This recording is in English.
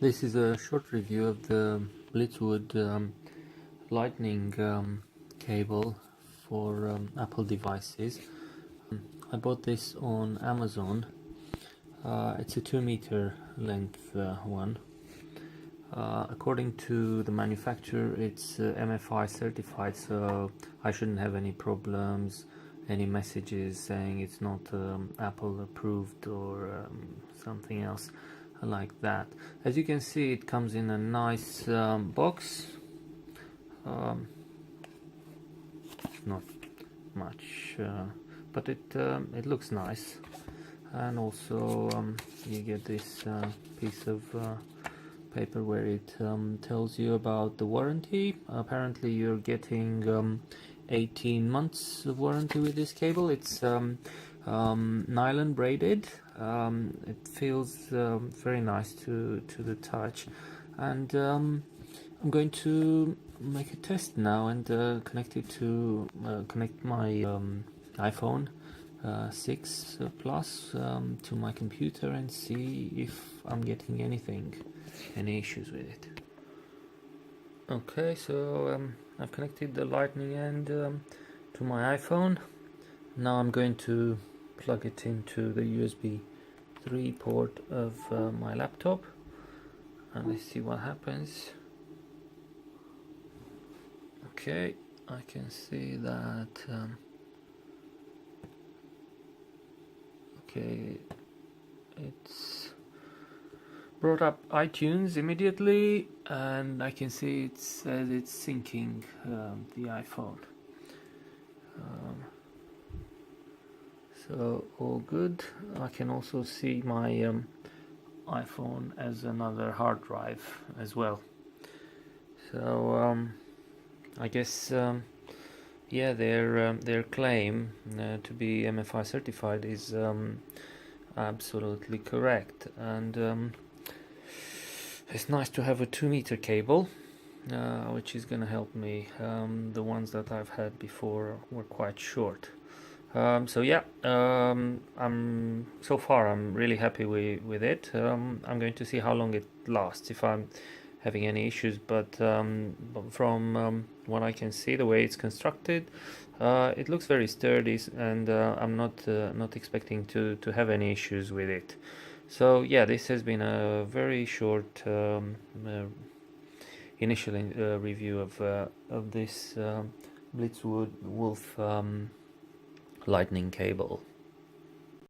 This is a short review of the BlitzWolf Lightning Cable for Apple devices. I bought this on Amazon. It's a 2-meter length one. According to the manufacturer, it's MFI certified, so I shouldn't have any problems, any messages saying it's not Apple approved or something else like that. As you can see, it comes in a nice box. Not much, but it looks nice, and also you get this piece of paper where it tells you about the warranty. Apparently you're getting 18 months of warranty with this cable. It's nylon braided. It feels very nice to the touch, and I'm going to make a test now and connect my iPhone 6 Plus to my computer and see if I'm getting any issues with it. Okay, so I've connected the lightning end to my iPhone. Now I'm going to plug it into the USB 3 port of my laptop, and let's see what happens. Okay, I can see that okay, it's brought up iTunes immediately, and I can see it says it's syncing the iPhone. So all good. I can also see my iPhone as another hard drive as well. So I guess yeah, their claim to be MFI certified is absolutely correct, and it's nice to have a 2-meter cable, which is going to help me. The ones that I've had before were quite short. So yeah, so far I'm really happy with it. I'm going to see how long it lasts, if I'm having any issues, but from what I can see, the way it's constructed, it looks very sturdy, and I'm not expecting to have any issues with it. So yeah, this has been a very short initial review of this BlitzWolf Lightning Cable.